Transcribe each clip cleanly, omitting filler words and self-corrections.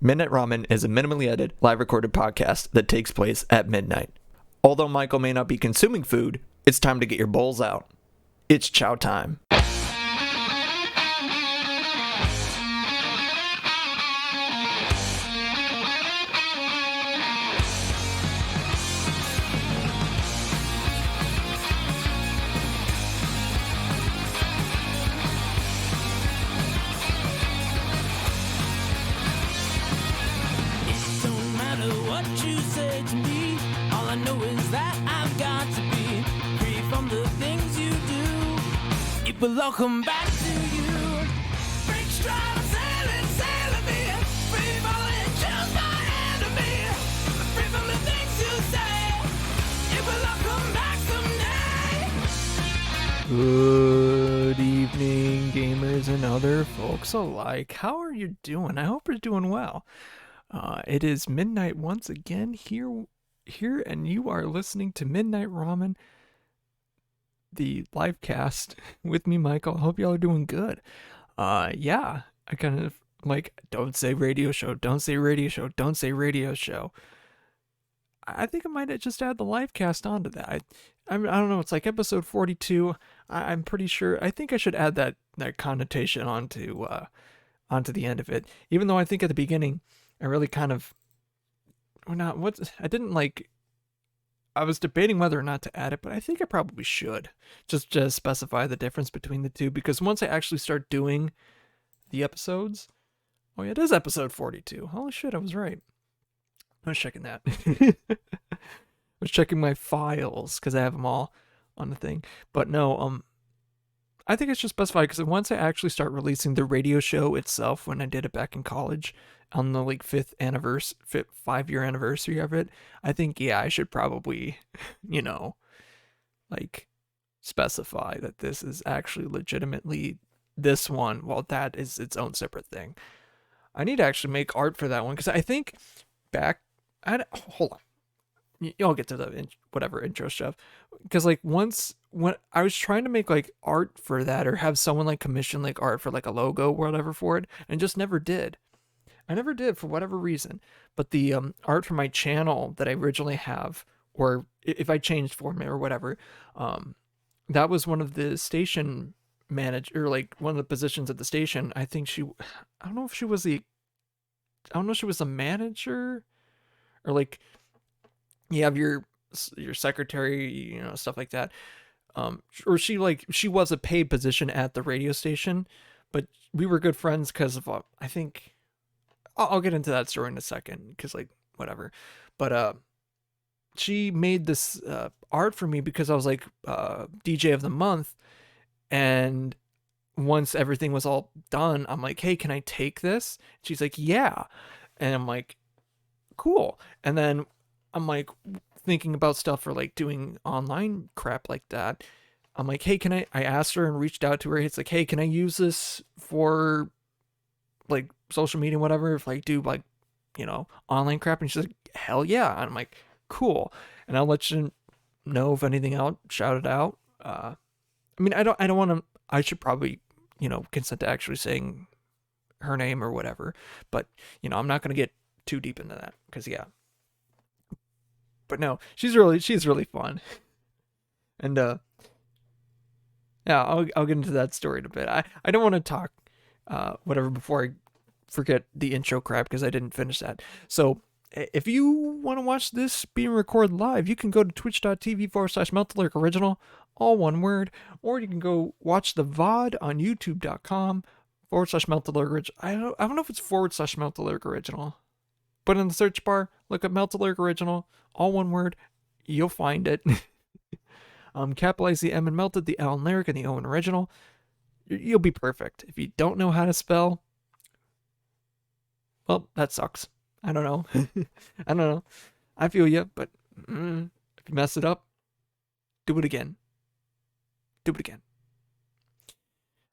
Midnight Ramen is a minimally edited, live recorded podcast that takes place at midnight. Although Michael may not be consuming food, it's time to get your bowls out. It's chow time. Welcome back to you. Break stride, sailing me. Free falling, choose my enemy. Free from the things you say. It will all come back someday. Good evening, gamers and other folks alike. How are you doing? I hope you're doing well. It is midnight once again here, and you are listening to Midnight Ramen, the live cast with me, Michael. I hope y'all are doing good. I kind of like, don't say radio show, don't say radio show, don't say radio show. I think I might just add the live cast onto that. I don't know, it's like episode 42. I'm pretty sure, I think I should add that connotation onto the end of it. Even though I think at the beginning, I really kind of, I was debating whether or not to add it, but I think I probably should just specify the difference between the two, because once I actually start doing the episodes, oh yeah, it is episode 42. Holy shit, I was right. I was checking that. I was checking my files because I have them all on the thing. But no, I think it's just specified because once I actually start releasing the radio show itself, when I did it back in college on the like 5-year anniversary of it, I think, yeah, I should probably, specify that this is actually legitimately this one, while that is its own separate thing. I need to actually make art for that one, because I think hold on. Y'all get to the whatever intro stuff, because when I was trying to make like art for that, or have someone like commission like art for like a logo or whatever for it, and just never did. I never did for whatever reason. But the art for my channel that I originally have, or if I changed format or whatever, that was one of the station manager, or like one of the positions at the station. I think I don't know if she was the manager, or like, you have your secretary, stuff like that. Or she was a paid position at the radio station, but we were good friends because of, I think, I'll get into that story in a second, because like, whatever. But she made this art for me because I was like DJ of the month, and once everything was all done, I'm like, hey, can I take this? She's like, yeah. And I'm like, cool. And then I'm like thinking about stuff for like doing online crap like that. I'm like, hey, I asked her and reached out to her. It's like, hey, can I use this for like social media, whatever, if I do like, online crap? And she's like, hell yeah. And I'm like, cool. And I'll let you know if anything else, shout it out. I don't want to, I should probably, consent to actually saying her name or whatever, but I'm not going to get too deep into that, because yeah. But no, she's really fun. And yeah, I'll get into that story in a bit. I don't want to talk whatever before I forget the intro crap, because I didn't finish that. So if you want to watch this being recorded live, you can go to twitch.tv/Meltalurk Original, all one word, or you can go watch the VOD on youtube.com/Meltalurk Original. I don't know if it's /Meltalurk Original. But in the search bar, look up Meltalurk Original, all one word, you'll find it. Capitalize the M and Melted, the L in Lyric, and the O in Original. You'll be perfect. If you don't know how to spell, well, that sucks. I don't know. I don't know. I feel you, but if you mess it up, do it again. Do it again.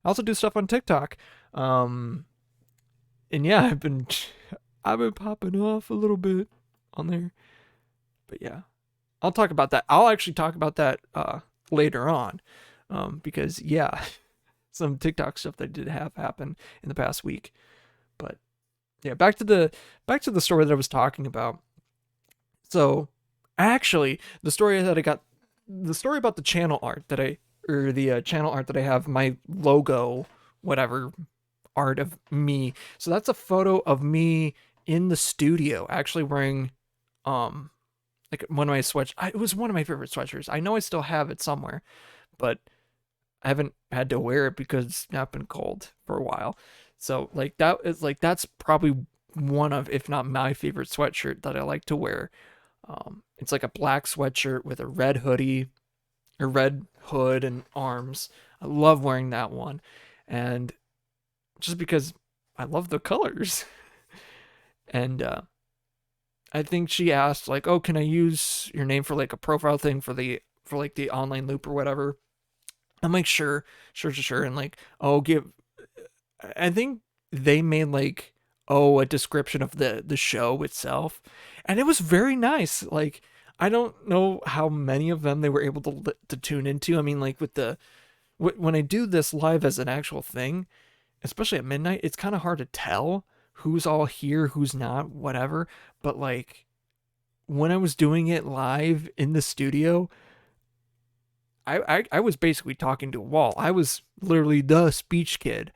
I also do stuff on TikTok. And yeah, I've been popping off a little bit on there. But yeah, I'll talk about that. I'll actually talk about that later on. Because yeah, some TikTok stuff that did have happen in the past week. But yeah, back to the story that I was talking about. So, actually, the story about the channel art that I or the channel art that I have, my logo, whatever art of me. So that's a photo of me in the studio, actually wearing, like one of my it was one of my favorite sweatshirts. I know I still have it somewhere, but I haven't had to wear it because it's not been cold for a while. So like that is like that's probably one of, if not my favorite sweatshirt that I like to wear. It's like a black sweatshirt with a red hoodie, a red hood and arms. I love wearing that one, and just because I love the colors. And I think she asked like, "Oh, can I use your name for like a profile thing for like the online loop or whatever?" I'm like, "Sure, sure, sure, sure." And like, "Oh, give." I think they made like, oh, a description of the show itself, and it was very nice. Like, I don't know how many of them they were able to tune into. I mean, like with when I do this live as an actual thing, especially at midnight, it's kind of hard to tell who's all here, who's not, whatever. But like when I was doing it live in the studio, I was basically talking to a wall. I was literally the speech kid.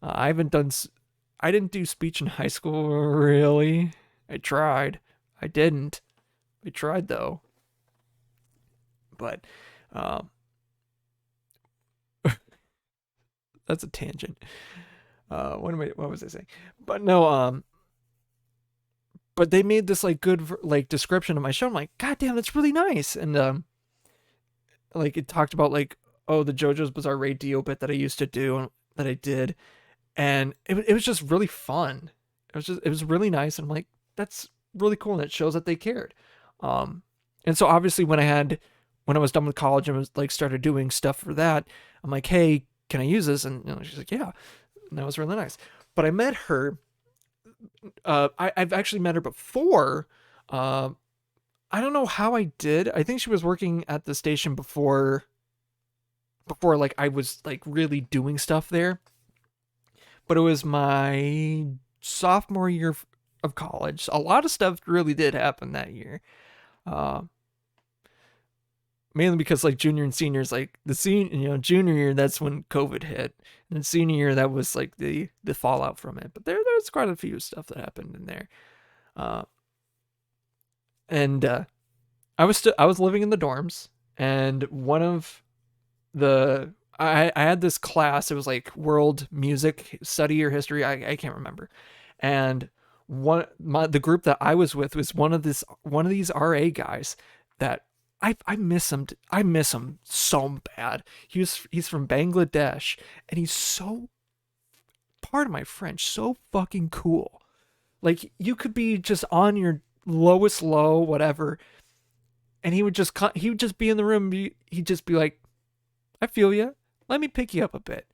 I haven't done, I didn't do speech in high school really. I tried. I didn't. I tried though. But um, that's a tangent. What was I saying? But no, but they made this like good like description of my show. I'm like, God damn, that's really nice. And like it talked about like, oh, the JoJo's Bizarre Radio bit that I used to do and that I did, and it was just really fun. It was really nice. And I'm like, that's really cool, and it shows that they cared. Um, and so obviously when I was done with college and was like started doing stuff for that, I'm like, hey, can I use this? And she's like, yeah, and that was really nice. But I met her. I've actually met her before. Uh, I don't know how I did. I think she was working at the station before like I was like really doing stuff there. But it was my sophomore year of college. A lot of stuff really did happen that year. Uh, Mainly because like junior and seniors, like the junior year, that's when COVID hit, and then senior year, that was like the fallout from it. But there's quite a few stuff that happened in there. Uh, and I was living in the dorms, and one of I had this class. It was like world music study or history. I can't remember. And the group that I was with was one of these RA guys that I miss him. I miss him so bad. He's from Bangladesh, and he's so, part of my French, so fucking cool. Like you could be just on your lowest low, whatever, and he would just be in the room. He'd just be like, "I feel you. Let me pick you up a bit."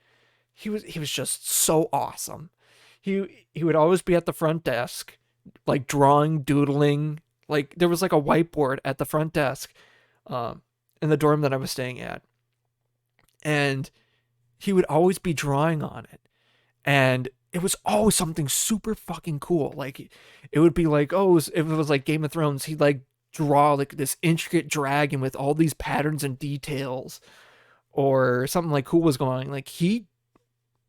He was just so awesome. He would always be at the front desk, like drawing, doodling. Like there was like a whiteboard at the front desk, um, in the dorm that I was staying at, and he would always be drawing on it, and it was always something super fucking cool. Like it would be like, oh, if it was like Game of Thrones, he'd like draw like this intricate dragon with all these patterns and details, or something like cool was going on. He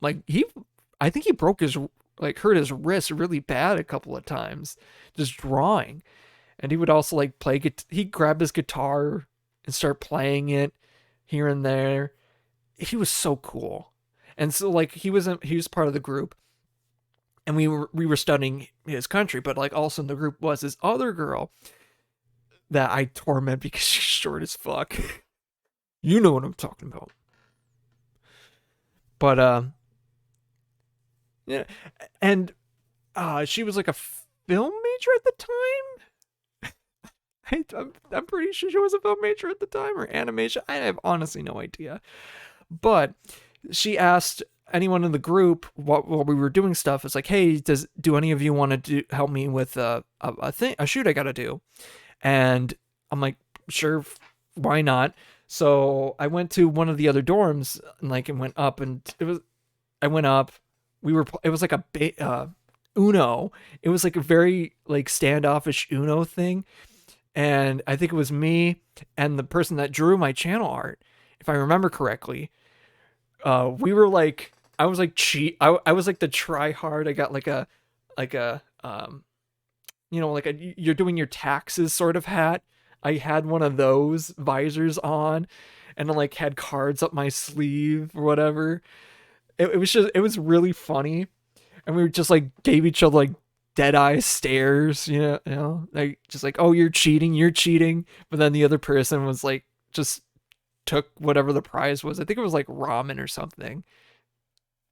I think he broke his, like hurt his wrist really bad a couple of times just drawing. And he would also like he'd grab his guitar and start playing it here and there. He was so cool. And so like he was part of the group, and we were studying his country, but like also in the group was this other girl that I torment because she's short as fuck. You know what I'm talking about. But yeah, and she was like a film major at the time. I'm pretty sure she was a film major at the time, or animation. I have honestly no idea. But she asked anyone in the group while we were doing stuff. It's like, hey, do any of you want to help me with a shoot I gotta do? And I'm like, sure, why not? So I went to one of the other dorms and like it went up, and I went up. It was like Uno. It was like a very like standoffish Uno thing. And I think it was me and the person that drew my channel art, if I remember correctly. We were like, I was like I was like the try hard. I got like a like you're doing your taxes sort of hat. I had one of those visors on, and I like had cards up my sleeve or whatever. It was really funny, and we were just like gave each other like dead eye stares, like just like, oh, you're cheating. But then the other person was like just took whatever the prize was. I think it was like ramen or something.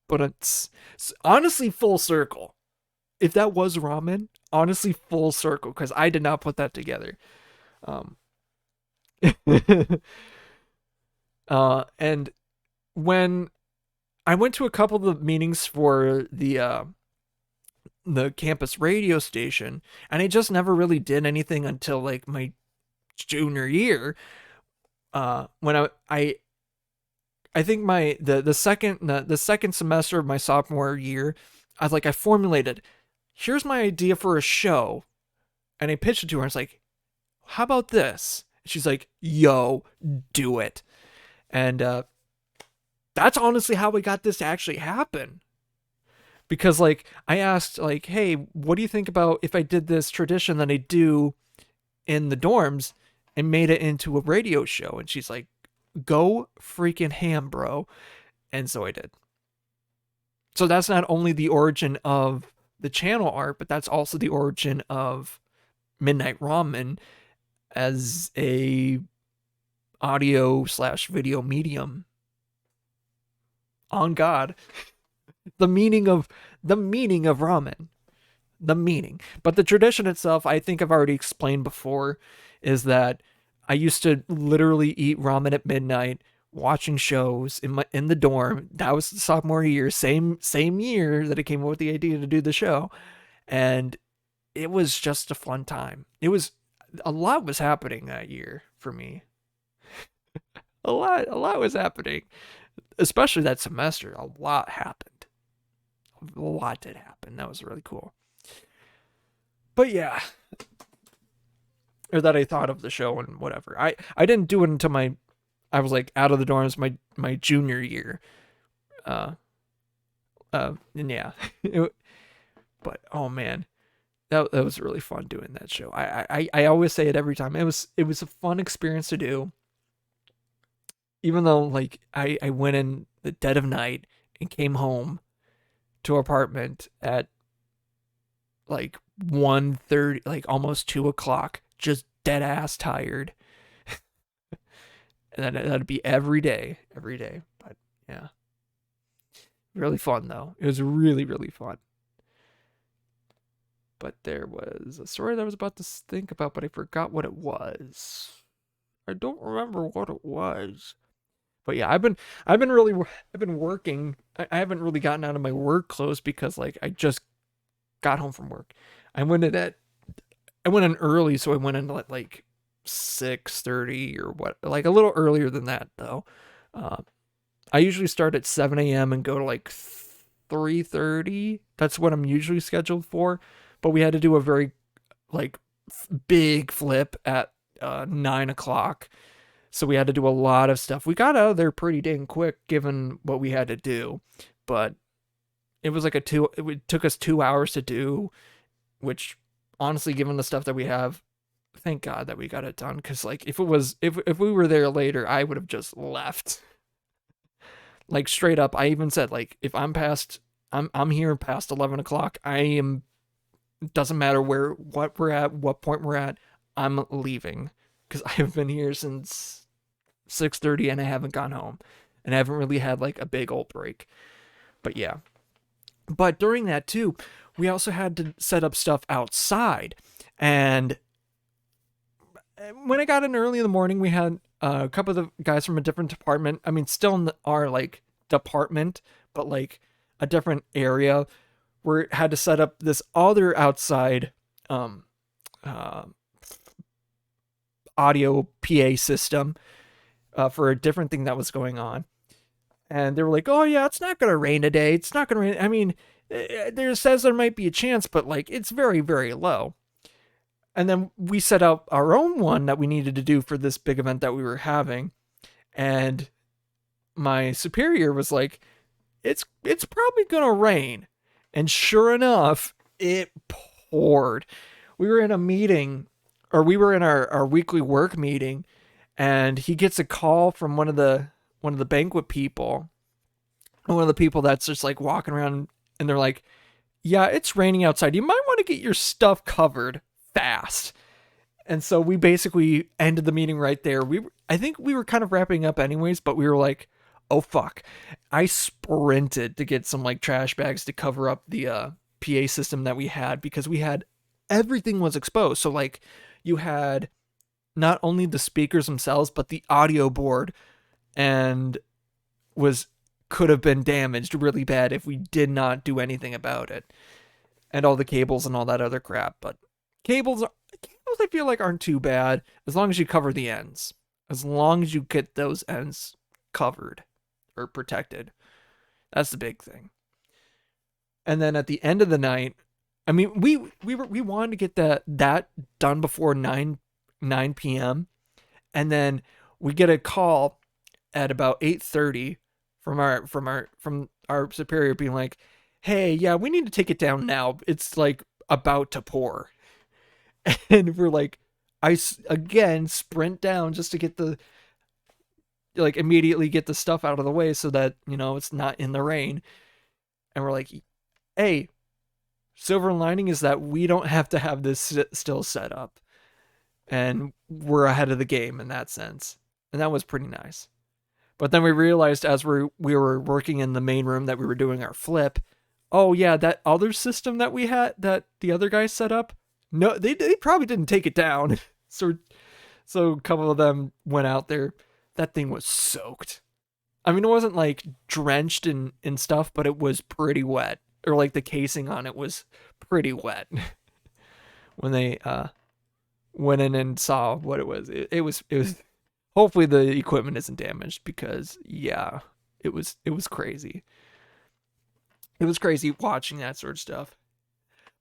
But it's honestly full circle. If that was ramen, honestly full circle, because I did not put that together. Um, and when I went to a couple of the meetings for the campus radio station, and I just never really did anything until like my junior year. When I think the second semester of my sophomore year, I formulated, here's my idea for a show, and I pitched it to her. I was like, how about this? And she's like, yo, do it. And that's honestly how we got this to actually happen. Because like I asked, like, hey, what do you think about if I did this tradition that I do in the dorms and made it into a radio show? And she's like, go freaking ham, bro. And so I did. So that's not only the origin of the channel art, but that's also the origin of Midnight Ramen as a audio/video medium. On God. The meaning of ramen. The meaning. But the tradition itself, I think I've already explained before, is that I used to literally eat ramen at midnight, watching shows in the dorm. That was the sophomore year, same year that I came up with the idea to do the show, and it was just a fun time. It was a lot was happening that year for me. a lot was happening, especially that semester. A lot happened. A lot did happen. That was really cool. But yeah, or that I thought of the show and whatever. I didn't do it until I was like out of the dorms my junior year. And yeah. But oh man, that was really fun doing that show. I always say it every time. It was a fun experience to do. Even though like I went in the dead of night and came home to our apartment at like 1:30, like almost 2:00, just dead ass tired. And that'd be every day. But yeah, really fun though. It was really, really fun. But there was a story that I was about to think about, but I forgot what it was. I don't remember what it was. But yeah, I've been working. I haven't really gotten out of my work clothes because like I just got home from work. I went in early, so I went in at like 6:30 or what, like a little earlier than that though. I usually start at 7 a.m. and go to like 3:30. That's what I'm usually scheduled for. But we had to do a very like big flip at 9:00. So we had to do a lot of stuff. We got out of there pretty dang quick given what we had to do. But it was like it took us 2 hours to do, which honestly, given the stuff that we have, thank God that we got it done. Cause like if we were there later, I would have just left. Like straight up, I even said like if I'm here past 11:00, I am, doesn't matter what we're at, what point we're at, I'm leaving. Cause I have been here since 6:30 and I haven't gone home. And I haven't really had like a big old break. But yeah. But during that too, we also had to set up stuff outside. And when I got in early in the morning, we had a couple of the guys from a different department. I mean, still in our like department, but like a different area, where had to set up this other outside audio PA system for a different thing that was going on. And they were like, oh yeah, it's not going to rain today. It's not going to rain. I mean, there says there might be a chance, but like it's very, very low. And then we set up our own one that we needed to do for this big event that we were having. And my superior was like, it's probably gonna rain. And sure enough, it poured. We were in a meeting, or we were in our weekly work meeting, and he gets a call from one of the banquet people, one of the people that's just like walking around, and they're like, yeah, it's raining outside. You might want to get your stuff covered fast. And so we basically ended the meeting right there. I think we were kind of wrapping up anyways, but we were like, oh fuck. I sprinted to get some like trash bags to cover up the PA system that we had, because everything was exposed. So like you had not only the speakers themselves, but the audio board, and could have been damaged really bad if we did not do anything about it. And all the cables and all that other crap. But cables I feel like aren't too bad as long as you cover the ends. As long as you get those ends covered or protected. That's the big thing. And then at the end of the night, I mean, we wanted to get that done before 9 p.m. And then we get a call at about 8:30 from our superior being like, "Hey, yeah, we need to take it down now. It's like about to pour." And we're like, again sprint down just to get immediately get the stuff out of the way so that, it's not in the rain. And we're like, hey, silver lining is that we don't have to have this still set up. And we're ahead of the game in that sense. And that was pretty nice. But then we realized as we were working in the main room that we were doing our flip, oh yeah, that other system that we had, that the other guys set up, no, they probably didn't take it down. So a couple of them went out there. That thing was soaked. I mean, it wasn't like drenched in stuff, but it was pretty wet. Or like the casing on it was pretty wet. When they went in and saw what it was. It was hopefully the equipment isn't damaged, because yeah, it was crazy. It was crazy watching that sort of stuff.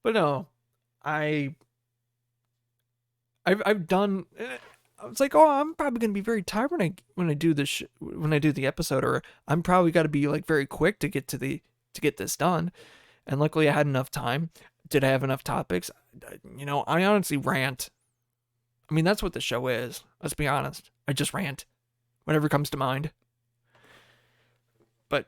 But no, I've done. I was like, oh, I'm probably gonna be very tired when I do this when I do the episode, or I'm probably got to be like very quick to get this done. And luckily, I had enough time. Did I have enough topics? I honestly rant. I mean, that's what the show is. Let's be honest. I just rant, whatever comes to mind. But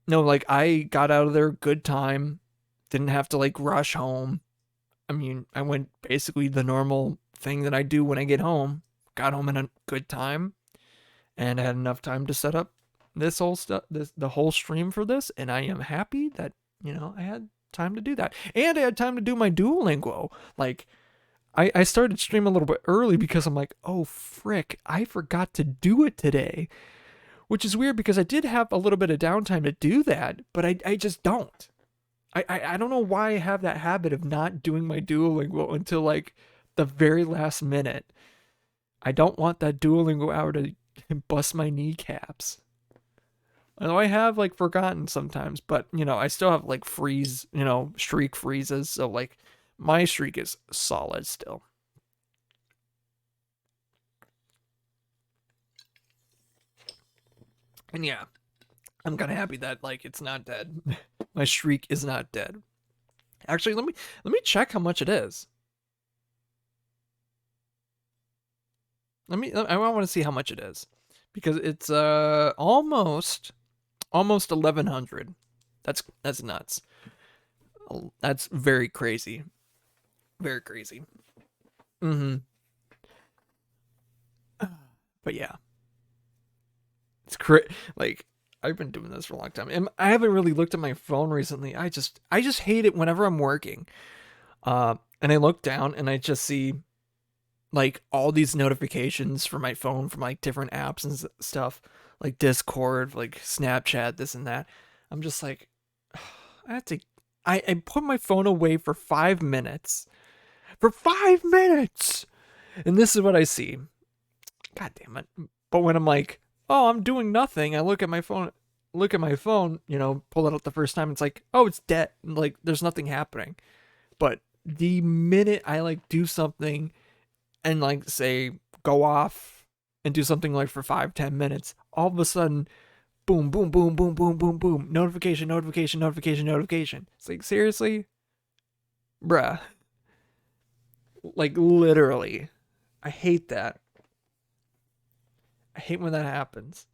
no, like I got out of there good time. Didn't have to like rush home. I mean, I went basically the normal thing that I do when I get home. Got home in a good time, and I had enough time to set up this whole stuff, the whole stream for this, and I am happy that I had time to do that, and I had time to do my Duolingo. Like, I started streaming a little bit early because I'm like, oh frick, I forgot to do it today, which is weird because I did have a little bit of downtime to do that, but I just don't. I don't know why I have that habit of not doing my Duolingo until like the very last minute. I don't want that Duolingo hour to bust my kneecaps. Although I have like forgotten sometimes, but I still have like streak freezes. So like my streak is solid still. And yeah, I'm kind of happy that like it's not dead. My streak is not dead. Actually, let me check how much it is. I want to see how much it is, because it's almost 1100. That's nuts. That's very crazy. Very crazy. But yeah. It's like I've been doing this for a long time, and I haven't really looked at my phone recently. I just hate it whenever I'm working. And I look down and I just see like all these notifications from my phone from like different apps and stuff, like Discord, like Snapchat, this and that. I'm just like, I put my phone away for 5 minutes. For 5 minutes! And this is what I see. God damn it. But when I'm like, oh, I'm doing nothing, I look at my phone, look at my phone, pull it up the first time, it's like, oh, it's dead. Like there's nothing happening. But the minute I like do something and like say go off and do something like for 5-10 minutes, all of a sudden, boom, boom, boom, boom, boom, boom, boom, notification, notification, notification, notification. It's like, seriously? Bruh. Like literally. I hate that. I hate when that happens.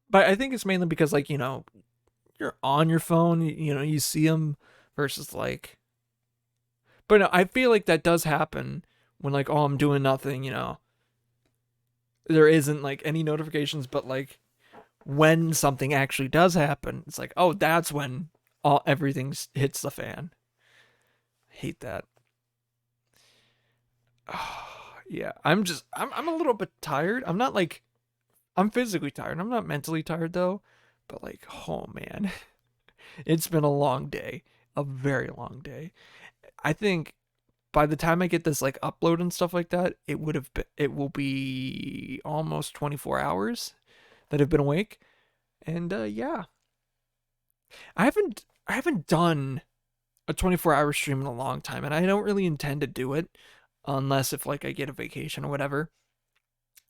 But I think it's mainly because like, you're on your phone, you see them versus like, but no, I feel like that does happen when like, oh, I'm doing nothing, there isn't like any notifications, but like when something actually does happen, it's like, oh, that's when everything hits the fan. I hate that. Oh, yeah, I'm a little bit tired. I'm physically tired. I'm not mentally tired though, but like, oh man, it's been a long day, a very long day. I think by the time I get this like upload and stuff like that, it will be almost 24 hours that I've been awake. And yeah, I haven't done a 24-hour stream in a long time, and I don't really intend to do it unless if like I get a vacation or whatever.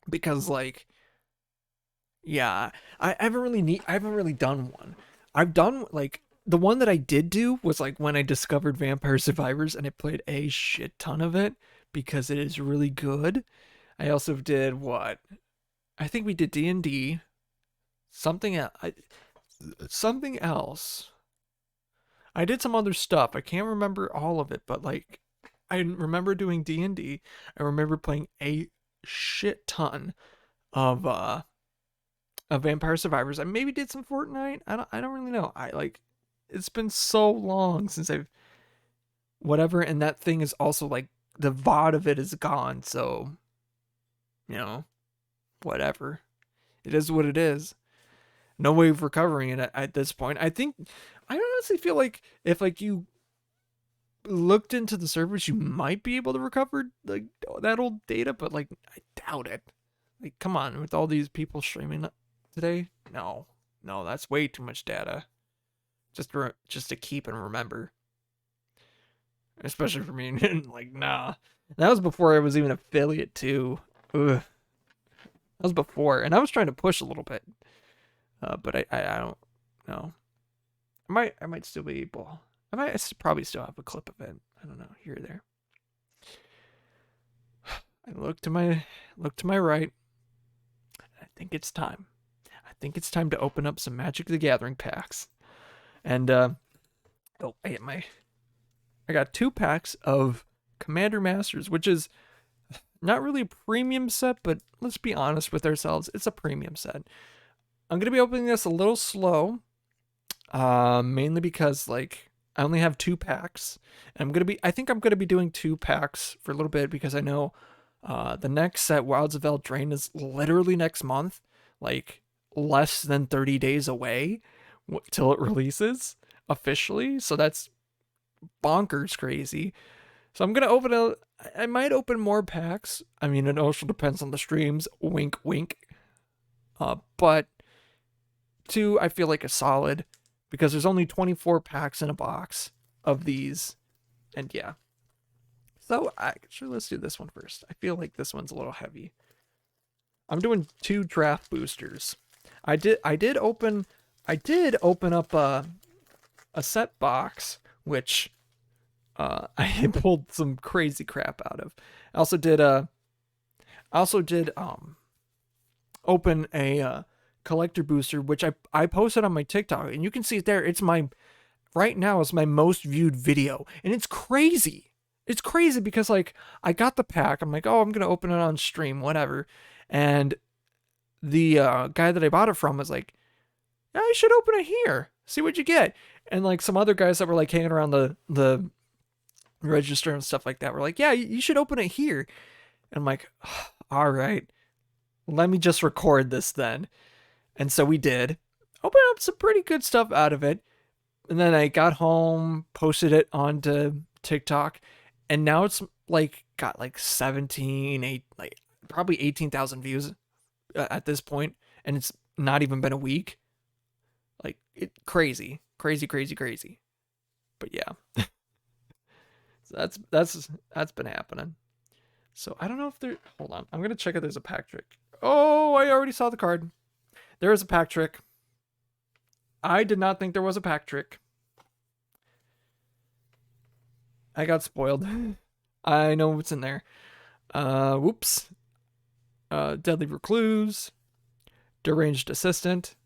Because like, yeah, I haven't really done one. I've done like the one that I did do was like when I discovered Vampire Survivors and I played a shit ton of it because it is really good. I also did what? I think we did D&D. Something else. I did some other stuff. I can't remember all of it, but like I remember doing D&D. I remember playing a shit ton of Vampire Survivors. I maybe did some Fortnite. I don't really know. I like it's been so long since I've whatever, and that thing is also like the VOD of it is gone, so whatever. It is what it is. No way of recovering it at this point. I honestly feel like if like you looked into the servers, you might be able to recover like that old data, but like I doubt it. Like, come on, with all these people streaming today, no, that's way too much data, just to keep and remember. Especially for me, like, nah. That was before I was even affiliate too. Ugh. That was before, and I was trying to push a little bit, but I don't know. I might still be able. Probably still have a clip of it. I don't know, here or there. I look to my right. I think it's time. I think it's time to open up some Magic the Gathering packs. And I got 2 packs of Commander Masters, which is not really a premium set, but let's be honest with ourselves, it's a premium set. I'm gonna be opening this a little slow, mainly because like I only have 2 packs. And I think I'm gonna be doing 2 packs for a little bit because I know the next set, Wilds of Eldraine, is literally next month, like less than 30 days away till it releases officially. So that's bonkers crazy. So I'm gonna I might open more packs. I mean, it also depends on the streams. Wink, wink. But 2 I feel like is solid because there's only 24 packs in a box of these, and yeah. So actually, let's do this one first. I feel like this one's a little heavy. I'm doing 2 draft boosters. I did open up a set box, which I pulled some crazy crap out of. I also did open a collector booster, which I posted on my TikTok, and you can see it there. It's right now it's my most viewed video, and it's crazy. It's crazy because like I got the pack. I'm like, oh, I'm gonna open it on stream, whatever. And the guy that I bought it from was like, yeah, you should open it here. See what you get. And like some other guys that were like hanging around the register and stuff like that were like, yeah, you should open it here. And I'm like, all right, let me just record this then. And so we did. Open up some pretty good stuff out of it. And then I got home, posted it onto TikTok, and now it's like got like 17, 8, like probably 18,000 views at this point. and it's not even been a week. Like, crazy. But yeah. So that's been happening. So I don't know if there. Hold on, I'm gonna check if there's a pack trick. Oh, I already saw the card. There is a pack trick. I did not think there was a pack trick. I got spoiled. I know what's in there. Whoops. Deadly Recluse, Deranged Assistant,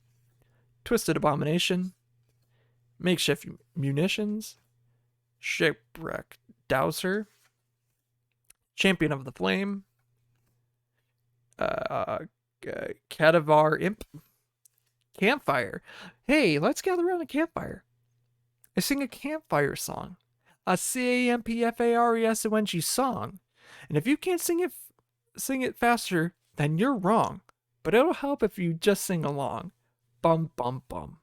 Twisted Abomination, Makeshift Munitions, Shipwreck Dowser, Champion of the Flame, Cadavar Imp, Campfire. Hey, let's gather around a campfire. I sing a campfire song. A CAMPFARESONG song. And if you can't sing it faster, then you're wrong. But it'll help if you just sing along. Bum bum bum.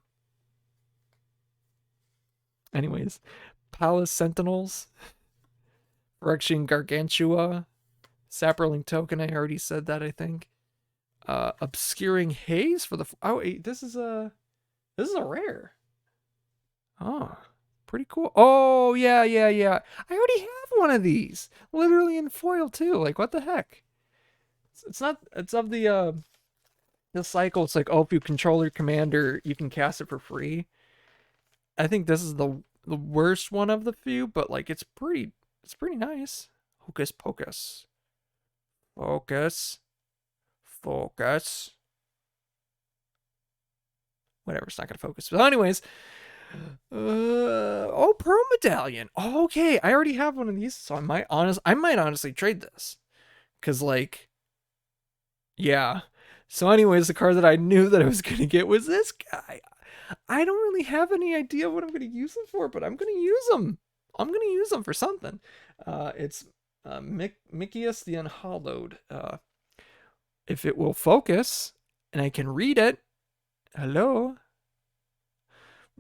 Anyways, Palace Sentinels, Phyrexian Gargantua, Saproling Token, I already said that, I think. Obscuring Haze for the oh wait, this is a rare. Oh, pretty cool. Oh yeah. I already have one of these. Literally in foil too. Like, what the heck? It's not. It's of the cycle. It's like, oh, if you control your commander, you can cast it for free. I think this is the worst one of the few, but like it's pretty nice. Hocus Pocus. Focus. Whatever, it's not gonna focus. But anyways, Pearl Medallion. Oh, okay, I already have one of these, so I might honestly trade this, cause like, yeah. So anyways, the card that I knew that I was gonna get was this guy. I don't really have any idea what I'm gonna use them for, but I'm gonna use them. I'm gonna use them for something. It's Mikius the Unhallowed. If it will focus and I can read it, hello.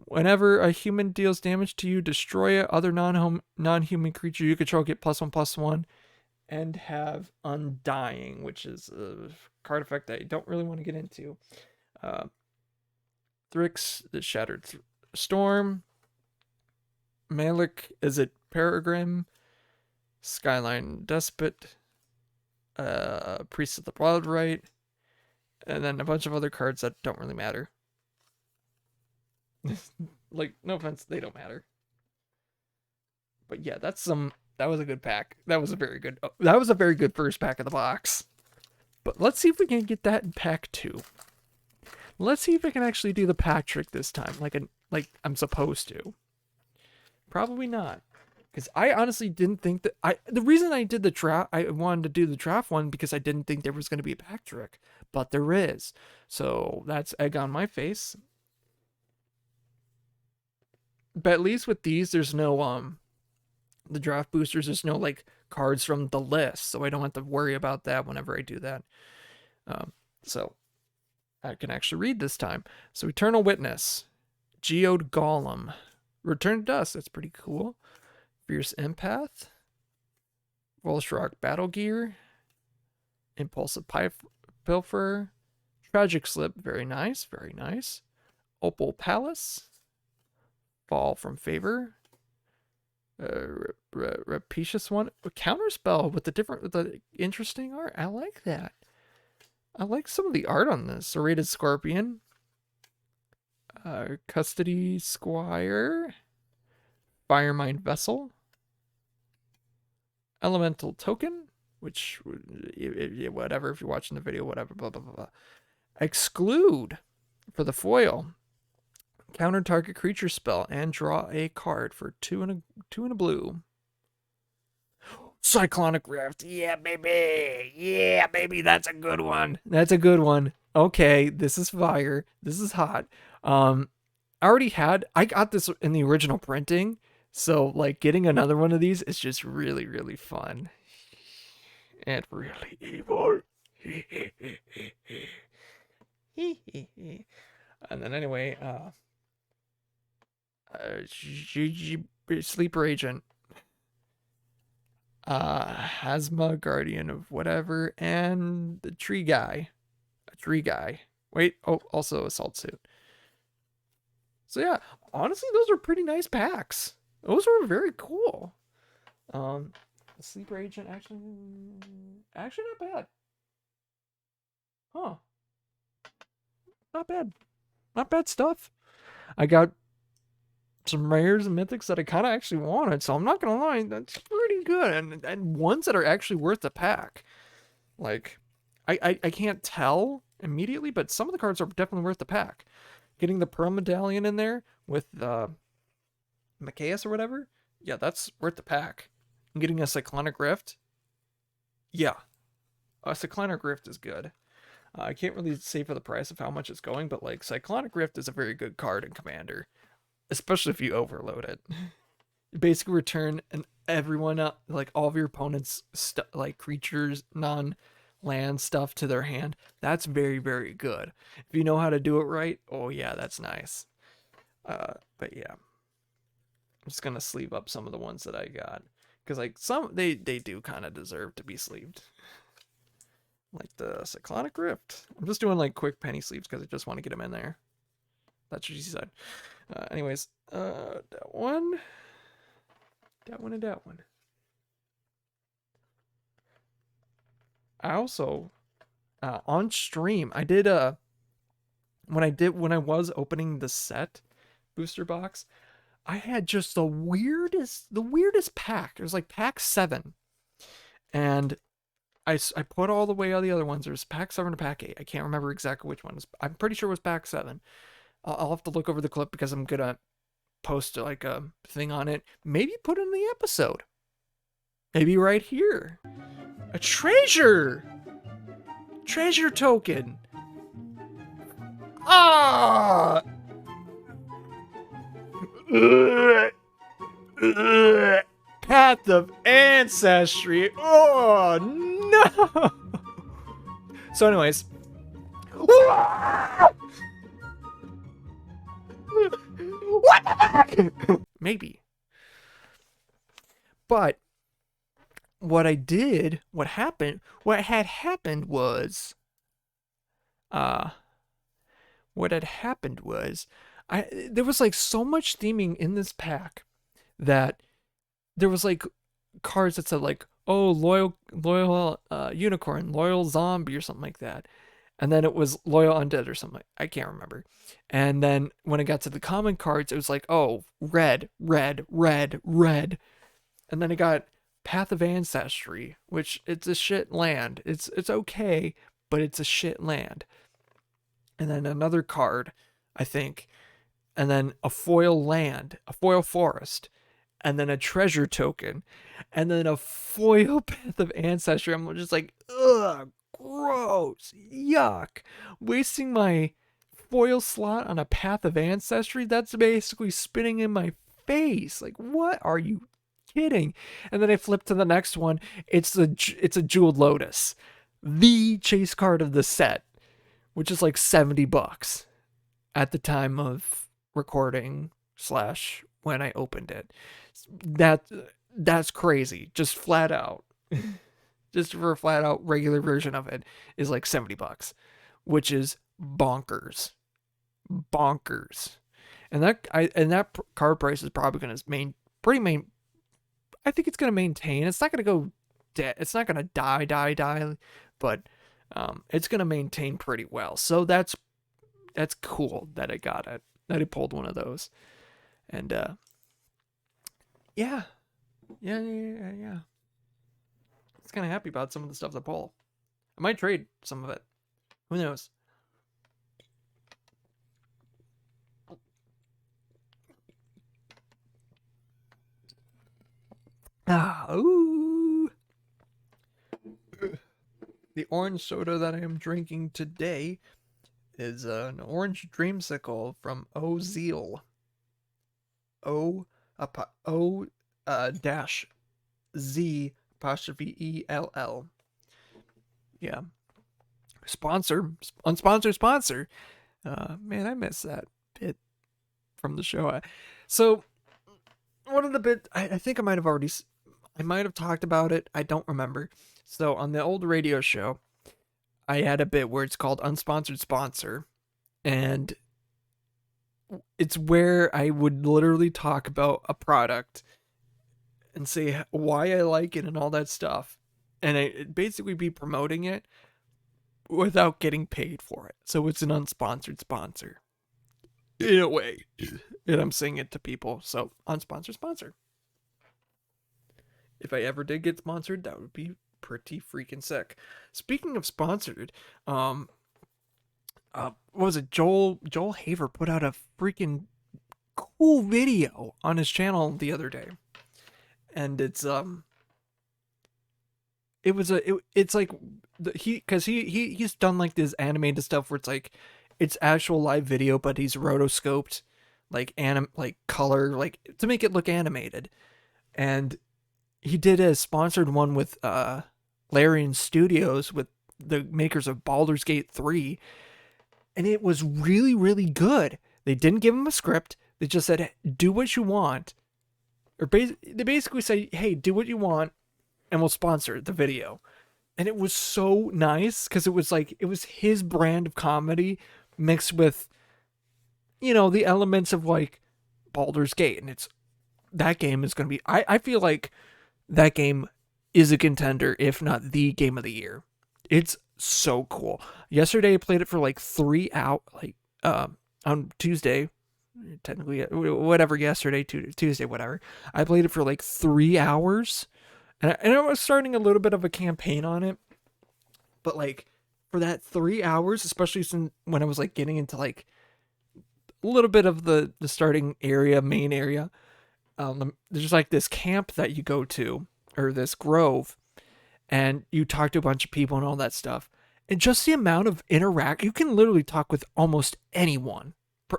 Whenever a human deals damage to you, destroy it. Other non-human creature you control get +1/+1, and have Undying, which is a card effect that I don't really want to get into. Thrix, the Shattered Storm. Malik, is it Peregrine? Skyline Despot. Priest of the Bloodright. And then a bunch of other cards that don't really matter. Like, no offense, they don't matter. But yeah, that was a good pack. That was a very good first pack of the box. But let's see if we can get that in pack 2. Let's see if I can actually do the pack trick this time, like I'm supposed to. Probably not, because I honestly didn't think that the reason I did the draft, I wanted to do the draft one because I didn't think there was going to be a pack trick, but there is. So that's egg on my face. But at least with these, there's no the draft boosters, there's no like cards from the list, so I don't have to worry about that whenever I do that. So I can actually read this time. So Eternal Witness, Geode Golem, Return to Dust, that's pretty cool. Fierce Empath, Volsrock Battle Gear, Impulsive Pilfer, Tragic Slip, very nice. Opal Palace, Fall from Favor, Rapetious one, Counterspell with the interesting art. I like that. I like some of the art on this. Serrated Scorpion, Custody Squire, Firemind Vessel, Elemental Token, which, whatever, if you're watching the video, whatever, blah, blah, blah, blah. Exclude for the foil. Counter target creature spell and draw a card for 2 and a blue. Cyclonic Rift. Yeah, baby. That's a good one. Okay, this is fire. This is hot. I got this in the original printing, so like getting another one of these is just really, really fun. And really evil. And then anyway, Sleeper Agent, Hazma, Guardian of whatever, and the Tree Guy, Wait, oh, also Assault Suit. So yeah, honestly, those are pretty nice packs. Those were very cool. Sleeper Agent actually not bad. Huh. Not bad. Not bad stuff. I got some rares and mythics that I kind of actually wanted, so I'm not gonna lie, that's pretty good, and ones that are actually worth the pack. Like, I can't tell immediately, but some of the cards are definitely worth the pack. Getting the Pearl Medallion in there with Machias or whatever, yeah, that's worth the pack. And getting a Cyclonic Rift, yeah, a Cyclonic Rift is good. I can't really say for the price of how much it's going, but like Cyclonic Rift is a very good card in Commander, especially if you overload it. You basically return everyone like all of your opponents like creatures, non-land stuff to their hand. That's very, very good. If you know how to do it right, oh yeah, that's nice. But yeah, I'm just gonna sleeve up some of the ones that I got because like some they do kind of deserve to be sleeved. Like the Cyclonic Rift. I'm just doing like quick penny sleeves because I just want to get them in there. That's what she said. Anyways, that one, and that one. I also, on stream, I did when I was opening the set booster box, I had just the weirdest pack. It was like pack 7, and I put all the way all the other ones. There's pack 7 to pack 8. I can't remember exactly which one. I'm pretty sure it was pack 7. I'll have to look over the clip because I'm gonna post like a thing on it. Maybe put it in the episode. Maybe right here. A treasure token. Ah. Path of Ancestry. Oh no. So anyways. What the heck? Maybe. But what had happened was there was like so much theming in this pack that there was like cards that said like, oh, loyal unicorn, loyal zombie or something like that. And then it was loyal undead or something. I can't remember. And then when it got to the common cards, it was like, oh, red. And then it got Path of Ancestry, which it's a shit land. It's okay, but it's a shit land. And then another card, I think. And then a foil land, a foil forest. And then a treasure token. And then a foil Path of Ancestry. I'm just like, ugh. Gross. Yuck. Wasting my foil slot on a Path of Ancestry? That's basically spitting in my face. Like, what are you kidding? And then I flip to the next one. It's a Jeweled Lotus. The chase card of the set, which is like $70 at the time of recording / when I opened it. That's crazy. Just flat out. Just for a flat out regular version of it is like $70, which is bonkers. And that card price is probably going to I think it's going to maintain. It's not going to go dead. It's not going to die, but it's going to maintain pretty well. So that's cool that I got it. That I pulled one of those. And yeah. It's kind of happy about some of the stuff I pull. I might trade some of it. Who knows? Ooh. The orange soda that I am drinking today is an orange dreamsicle from Zeal. Dash Z apostrophe ELL. Yeah. Unsponsored sponsor. Man, I miss that bit from the show. So one of the bit I think I might have talked about it. I don't remember. So on the old radio show, I had a bit where it's called Unsponsored Sponsor, and it's where I would literally talk about a product and say why I like it and all that stuff. And I'd basically be promoting it without getting paid for it. So it's an unsponsored sponsor in a way. And I'm saying it to people. So unsponsored sponsor. If I ever did get sponsored, that would be pretty freaking sick. Speaking of sponsored, what was it? Joel Haver put out a freaking cool video on his channel the other day. And it's it's like he's done like this animated stuff where it's like it's actual live video, but he's rotoscoped like color, like to make it look animated. And he did a sponsored one with Larian Studios with the makers of Baldur's Gate 3, and it was really, really good. They didn't give him a script. They just said, do what you want. Or they basically say, hey, do what you want, and we'll sponsor the video. And it was so nice, because it was his brand of comedy mixed with, the elements of like Baldur's Gate. And that game is going to be, I feel like that game is a contender, if not the game of the year. It's so cool. Yesterday I played it for like 3 hours, on Tuesday, technically, whatever, yesterday, Tuesday, whatever. I played it for like 3 hours, and I was starting a little bit of a campaign on it, but like for that 3 hours, especially when I was like getting into like a little bit of the starting area, main area, there's like this camp that you go to, or this grove, and you talk to a bunch of people and all that stuff. And just the amount of you can literally talk with almost anyone.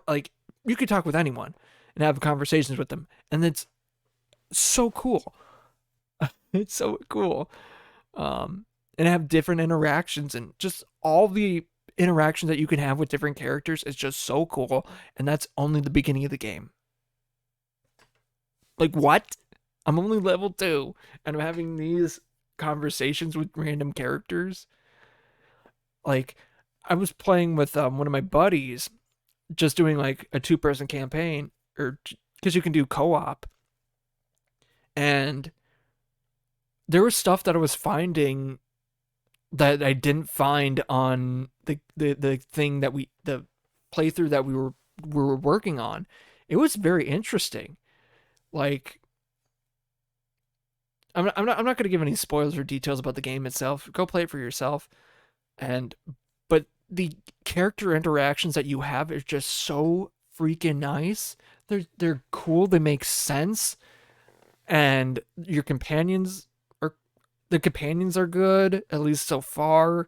Like, you could talk with anyone and have conversations with them. And it's so cool. It's so cool. And have different interactions, and just all the interactions that you can have with different characters is just so cool. And that's only the beginning of the game. Like, what? I'm only level 2, and I'm having these conversations with random characters. Like, I was playing with one of my buddies, just doing like a 2-person campaign, or because you can do co-op. And there was stuff that I was finding that I didn't find on the thing that the playthrough that we were working on. It was very interesting. Like, I'm not going to give any spoilers or details about the game itself. Go play it for yourself. But the character interactions that you have is just so freaking nice. They're cool. They make sense. And the companions are good, at least so far.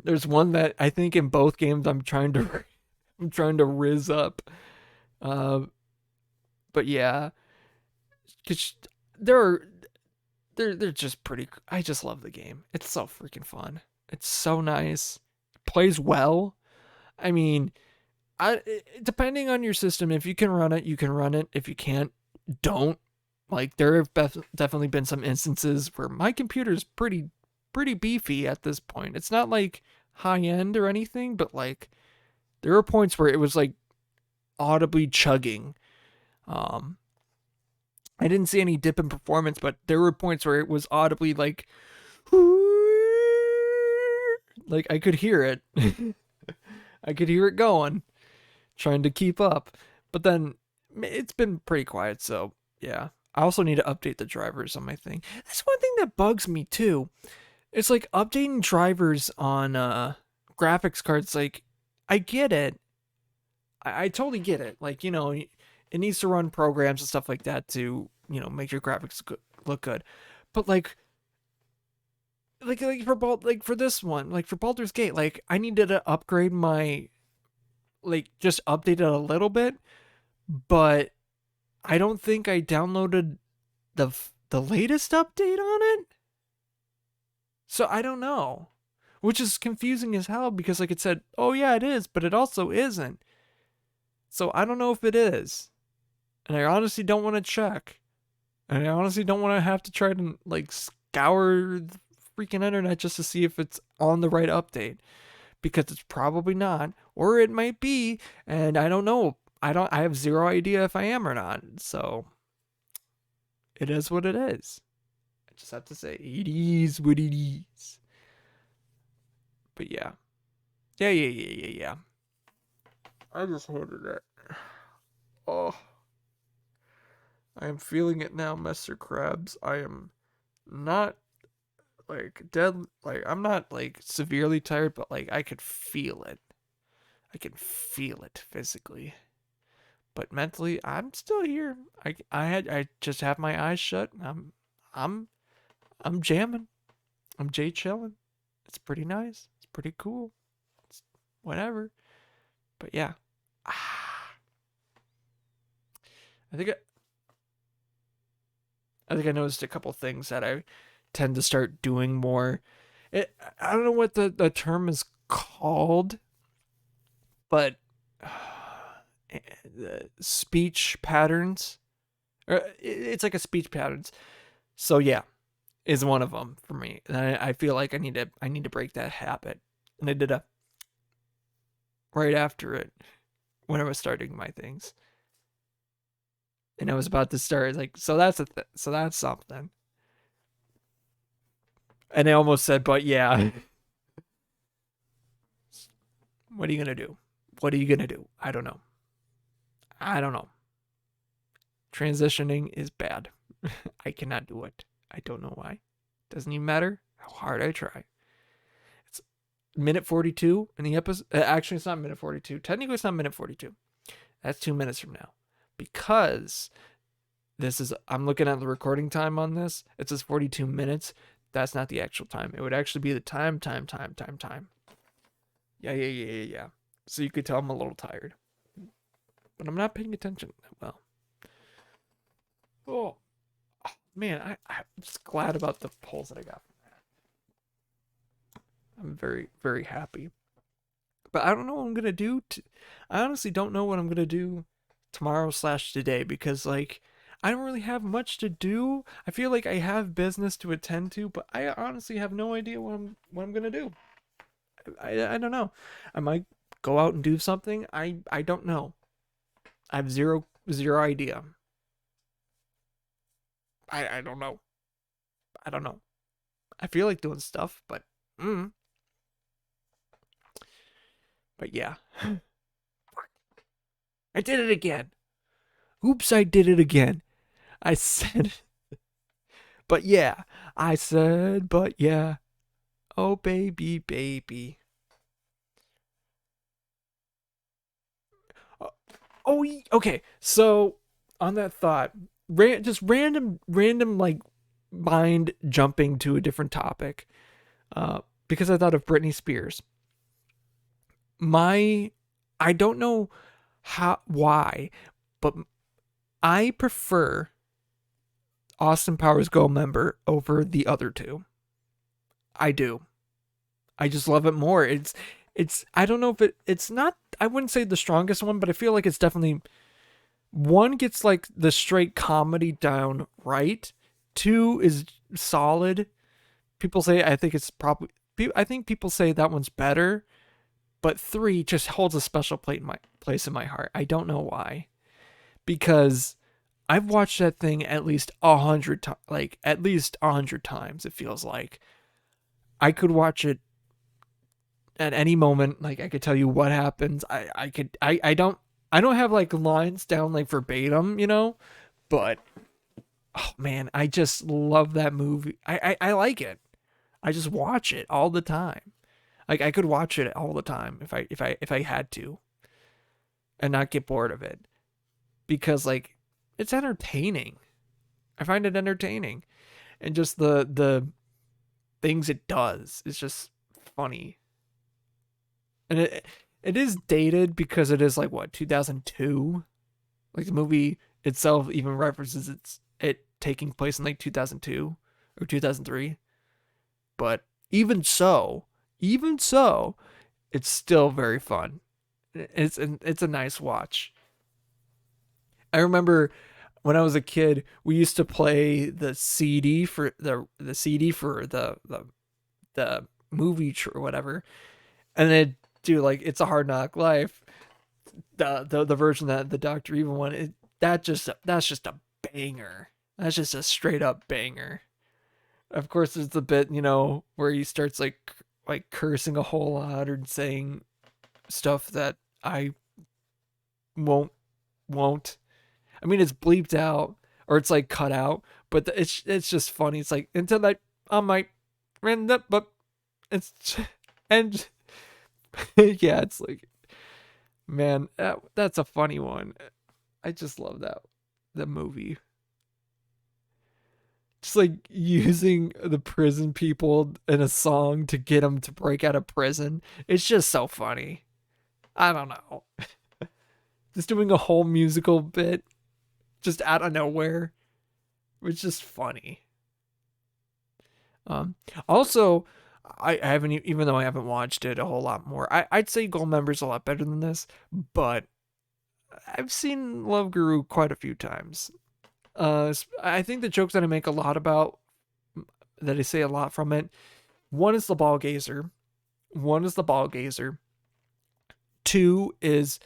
There's one that I think in both games I'm trying to riz up. But yeah, because they're just pretty. I just love the game. It's so freaking fun. It's so nice. It plays well. I mean, depending on your system, if you can run it, you can run it. If you can't, don't. Like, there have definitely been some instances where my computer's pretty beefy at this point. It's not like high end or anything, but like there were points where it was like audibly chugging. I didn't see any dip in performance, but there were points where it was audibly like I could hear it. I could hear it going, trying to keep up. But then it's been pretty quiet, so yeah. I also need to update the drivers on my thing. That's one thing that bugs me too. It's like updating drivers on graphics cards. Like, I get it. I totally get it. Like, it needs to run programs and stuff like that to, make your graphics look good. But like for this one, like for Baldur's Gate, like I needed to upgrade my, like, just update it a little bit, but I don't think I downloaded the latest update on it. So I don't know, which is confusing as hell, because like it said, oh yeah, it is, but it also isn't. So I don't know if it is. And I honestly don't want to check. And I honestly don't want to have to try to like scour freaking internet just to see if it's on the right update, because it's probably not, or it might be, and I don't know. I have zero idea if I am or not. So it is what it is. I just have to say it is what it is. But yeah. Yeah. I just hated it. Oh. I am feeling it now, Mr. Krabs. I am not like dead, like I'm not like severely tired, but like I could feel it. I can feel it physically. But mentally, I'm still here. I just have my eyes shut. I'm I'm jamming. I'm Jay chilling. It's pretty nice. It's pretty cool. It's whatever. But yeah. I think I noticed a couple things that I tend to start doing more. I don't know what the term is called, but speech patterns. It's like a speech patterns. So yeah, is one of them for me. And I feel like I need to break that habit. And I did a right after it when I was starting my things. And I was about to start like, so that's so that's something. And I almost said, but yeah. What are you gonna do? What are you gonna do? I don't know. Transitioning is bad. I cannot do it. I don't know why. Doesn't even matter how hard I try. It's minute 42 in the episode. Actually, it's not minute 42. Technically, it's not minute 42. That's 2 minutes from now. Because I'm looking at the recording time on this. It says 42 minutes. That's not the actual time. It would actually be the time. Yeah. So you could tell I'm a little tired. But I'm not paying attention that well. Oh, man, I'm just glad about the polls that I got from that. I'm very, very happy. But I don't know what I'm going to do. I honestly don't know what I'm going to do tomorrow/today, because, like, I don't really have much to do. I feel like I have business to attend to, but I honestly have no idea what I'm going to do. I don't know. I might go out and do something. I don't know. I have zero idea. I don't know. I don't know. I feel like doing stuff, but but yeah. I did it again. Oops, I did it again. I said but yeah. I said but yeah. Oh baby. Oh, okay. So on that thought, just random like mind jumping to a different topic, because I thought of Britney Spears. I don't know why, but I prefer Austin Powers Goldmember over the other two. I do. I just love it more. It's I don't know if it's not, I wouldn't say the strongest one, but I feel like it's definitely, one gets like the straight comedy down right. Two is solid. People say, I think people say that one's better, but three just holds a special place in my heart. I don't know why, because I've watched that thing at least 100 times, like at least 100 times. It feels like I could watch it at any moment. Like I could tell you what happens. I don't have like lines down like verbatim, but oh man, I just love that movie. I like it. I just watch it all the time. Like I could watch it all the time if I had to, and not get bored of it, because like it's entertaining. I find it entertaining, and just the things it does is just funny. And it is dated because it is like what, 2002? Like the movie itself even references it taking place in like 2002 or 2003. But even so, it's still very fun. It's a nice watch. I remember when I was a kid, we used to play the CD for the the movie or whatever, and then do like It's a Hard Knock Life, the version that the Dr. Evil one, that's just a banger. That's just a straight up banger. Of course, there's the bit, where he starts like cursing a whole lot or saying stuff that I won't. I mean, it's bleeped out or it's like cut out, but it's just funny. It's like, until I might end up, but it's and yeah, it's like, man, that's a funny one. I just love the movie. Just like using the prison people in a song to get them to break out of prison. It's just so funny. I don't know. Just doing a whole musical bit just out of nowhere. It's just funny. Also, I haven't, even though I haven't watched it a whole lot more, I'd say Goldmember's a lot better than this, but I've seen Love Guru quite a few times. I think the jokes that I make a lot about, that I say a lot from it, one is the ball gazer. Two is,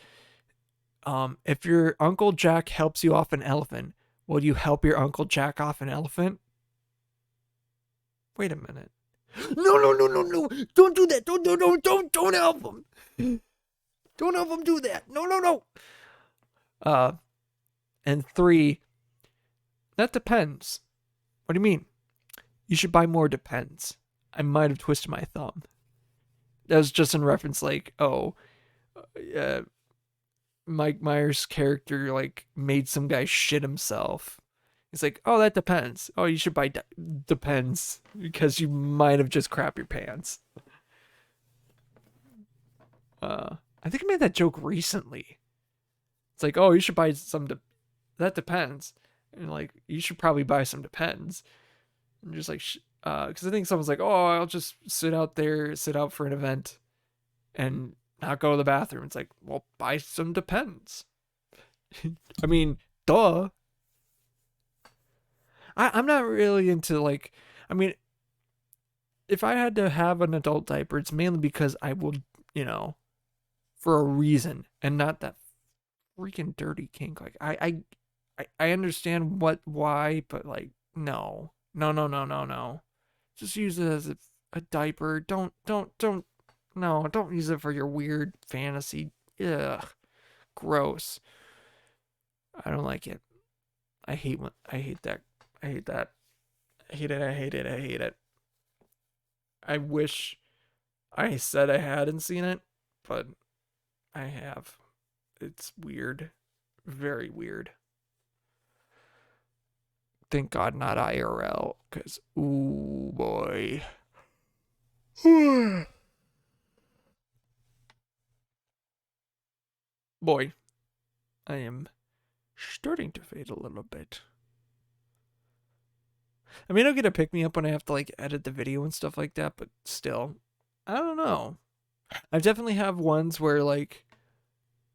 if your Uncle Jack helps you off an elephant, will you help your Uncle Jack off an elephant? Wait a minute. No. Don't do that. Don't help him. Don't help him do that. No. And three, that depends. What do you mean? You should buy more Depends. I might have twisted my thumb. That was just in reference, like, Mike Myers' character, like, made some guy shit himself. He's like, oh, that depends. Oh, you should buy Depends because you might have just crapped your pants. I think I made that joke recently. It's like, oh, you should buy some that depends. And like, you should probably buy some Depends. And just like, because I think someone's like, oh, I'll just sit out for an event and not go to the bathroom. It's like, well, buy some Depends. I mean, duh. I'm not really into, like, I mean, if I had to have an adult diaper, it's mainly because I will, for a reason, and not that freaking dirty kink. Like, I understand why, but like, no. Just use it as a diaper. Don't use it for your weird fantasy. Ugh, gross. I don't like it. I hate that. I hate that. I hate it. I wish I said I hadn't seen it, but I have. It's weird. Very weird. Thank God not IRL, because, ooh, boy. Boy, I am starting to fade a little bit. I mean, I'll get a pick-me-up when I have to, like, edit the video and stuff like that, but still, I don't know. I definitely have ones where, like,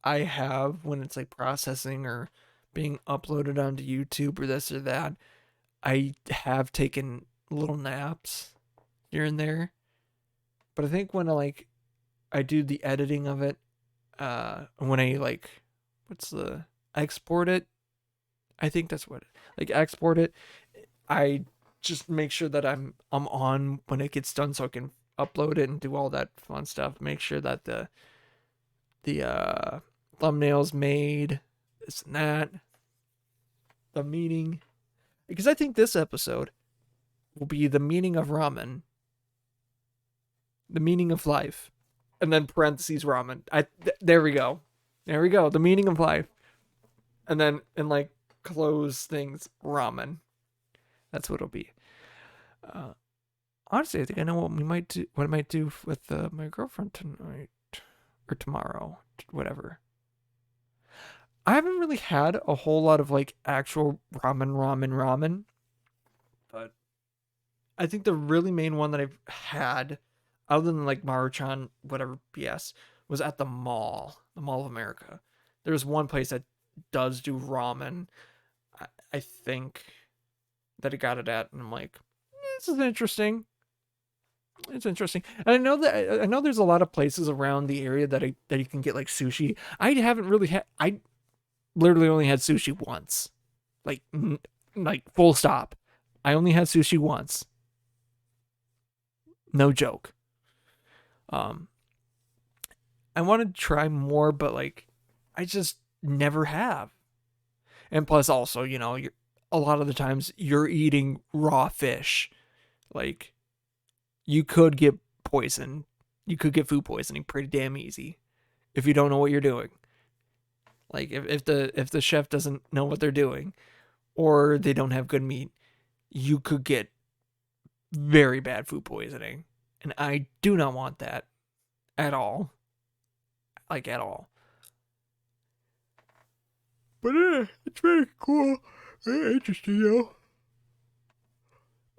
I have, when it's, like, processing or being uploaded onto YouTube or this or that, I have taken little naps here and there. But I think when I do the editing of it, when I, export it, I think that's what, export it, I just make sure that I'm on when it gets done so I can upload it and do all that fun stuff. Make sure that the thumbnails made, this and that, the meaning, because I think this episode will be the meaning of ramen, the meaning of life, and then parentheses ramen. There we go, the meaning of life, and then close things ramen. That's what it'll be. Honestly, I think I know what I might do with my girlfriend tonight or tomorrow, whatever. I haven't really had a whole lot of actual ramen, but I think the really main one that I've had, other than Maruchan, whatever BS, was at the Mall of America. There's one place that does do ramen. I think that I got it at, and I'm like, this is interesting. It's interesting. And I know there's a lot of places around the area that you can get like sushi. I haven't really had. I literally only had sushi once, like like full stop. I only had sushi once. No joke. Um, I wanted to try more, but like, I just never have. And plus, also, you know, a lot of the times you're eating raw fish. Like, you could get poison. You could get food poisoning pretty damn easy if you don't know what you're doing. Like, if the chef doesn't know what they're doing, or they don't have good meat, you could get very bad food poisoning. And I do not want that at all. Like, at all. But it's very cool. Very interesting,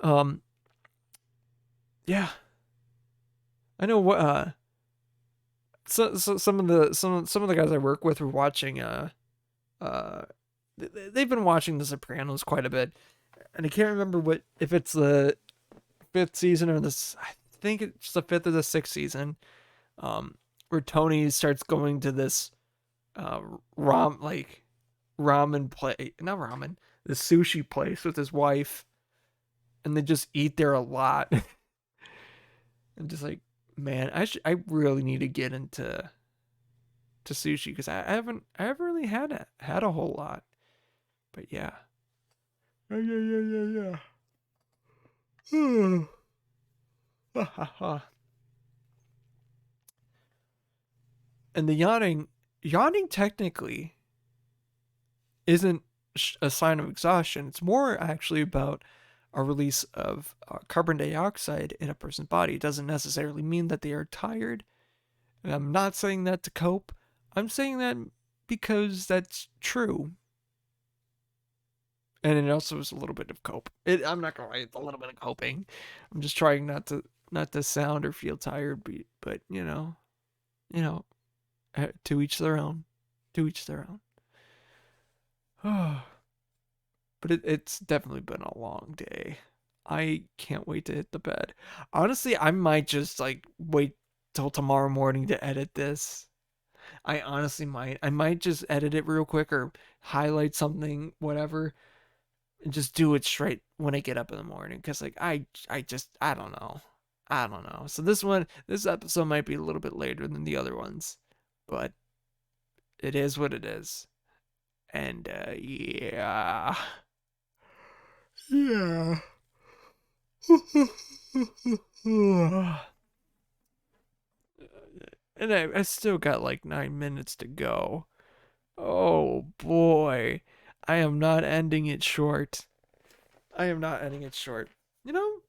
though. Yeah. I know what so some of the guys I work with were watching they've been watching The Sopranos quite a bit. And I can't remember what if it's the fifth season or this I think it's the fifth or the sixth season. Where Tony starts going to this uh ramen play, not ramen, the sushi place with his wife, and they just eat there a lot. And just like, man, I really need to get into sushi because I haven't really had a whole lot. But yeah. Yeah. Ha ha ha. And the yawning technically isn't a sign of exhaustion. It's more actually about a release of carbon dioxide in a person's body. It doesn't necessarily mean that they are tired. And I'm not saying that to cope. I'm saying that because that's true. And it also is a little bit of cope. I'm not gonna lie, it's a little bit of coping. I'm just trying not to sound or feel tired, but you know, to each their own. To each their own. But it's definitely been a long day. I can't wait to hit the bed. Honestly, I might just like wait till tomorrow morning to edit this. I honestly might. I might just edit it real quick or highlight something, whatever, and just do it straight when I get up in the morning. Cause like I don't know. I don't know. So this episode might be a little bit later than the other ones, but it is what it is. And yeah. Yeah. And I still got like 9 minutes to go. Oh boy. I am not ending it short. I am not ending it short. You know?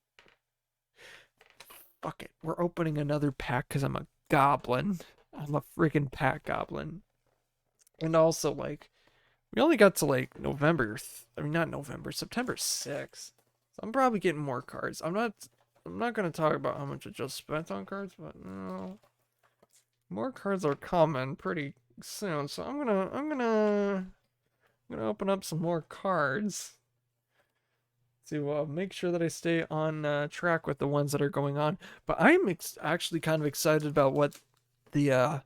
Fuck it. We're opening another pack because I'm a goblin. I'm a freaking pack goblin. And also, like, we only got to like not November, September 6th. So I'm probably getting more cards. I'm not gonna talk about how much I just spent on cards, but no. More cards are coming pretty soon. So I'm gonna open up some more cards to make sure that I stay on track with the ones that are going on. But I'm actually kind of excited about what the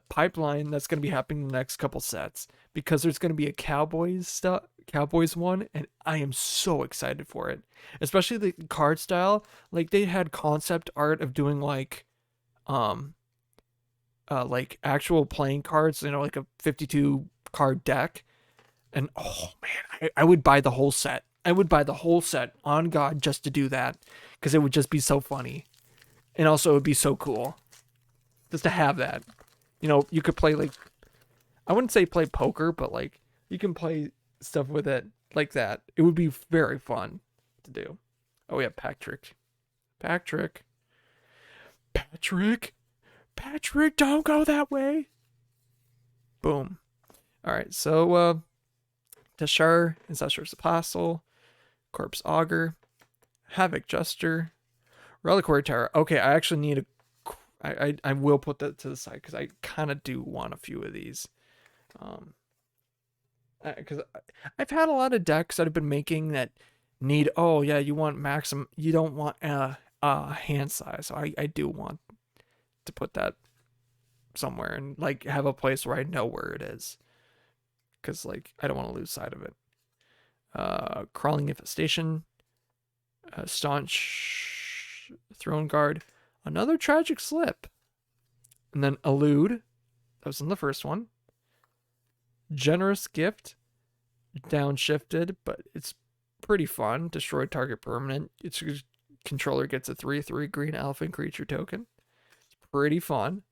pipeline that's going to be happening in the next couple sets, because there's going to be a Cowboys one, and I am so excited for it, especially the card style. Like they had concept art of doing like actual playing cards, you know, like a 52 card deck. And oh man, I would buy the whole set. I would buy the whole set on God just to do that, because it would just be so funny, and also it would be so cool just to have that. You know, you could play like, I wouldn't say play poker, but like you can play stuff with it like that. It would be very fun to do. Oh yeah, Patrick, don't go that way. Boom. All right, so Tashar, Incestuous Apostle, Corpse Augur, Havoc Jester, Reliquary Tower. Okay, I actually need a. I will put that to the side because I kind of do want a few of these. Because I've had a lot of decks that I've been making that need. Oh yeah, you want maximum. You don't want hand size. So I do want to put that somewhere and like have a place where I know where it is, because like I don't want to lose sight of it. Crawling infestation, staunch throne guard, another tragic slip, and then elude. That was in the first one. Generous gift, downshifted, but it's pretty fun. Destroy target permanent. Its controller gets a 3/3 green elephant creature token. It's pretty fun.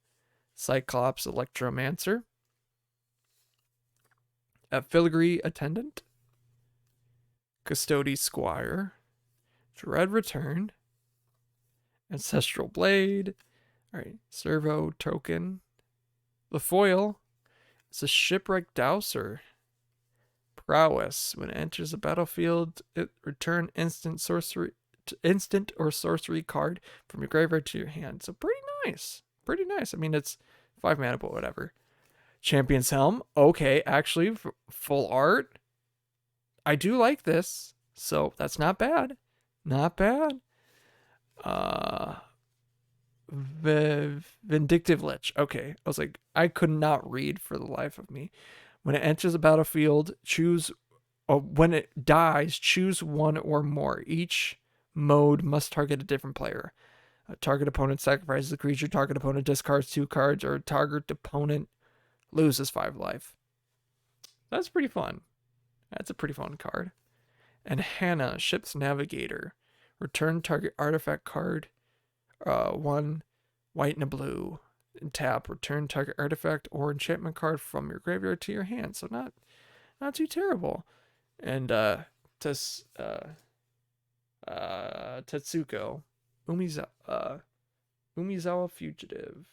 Cyclops Electromancer. A filigree attendant. Custody Squire. Dread Return. Ancestral Blade. Alright, Servo token. The foil. It's a Shipwreck Douser. Prowess. When it enters the battlefield, it return instant or sorcery card from your graveyard to your hand. So pretty nice. Pretty nice. I mean, it's 5 mana, but whatever. Champion's Helm. Okay, actually, full art. I do like this. So that's not bad. Not bad. Vindictive Lich. Okay. I was like, I could not read for the life of me. When it enters the battlefield, when it dies, choose one or more. Each mode must target a different player. A target opponent sacrifices a creature, target opponent discards 2 cards, or target opponent loses 5 life. That's pretty fun. That's a pretty fun card. And Hannah, Ship's Navigator. Return target artifact card, 1 white and a blue. And tap, return target artifact or enchantment card from your graveyard to your hand. So not too terrible. And Tetsuko, Umizawa Fugitive.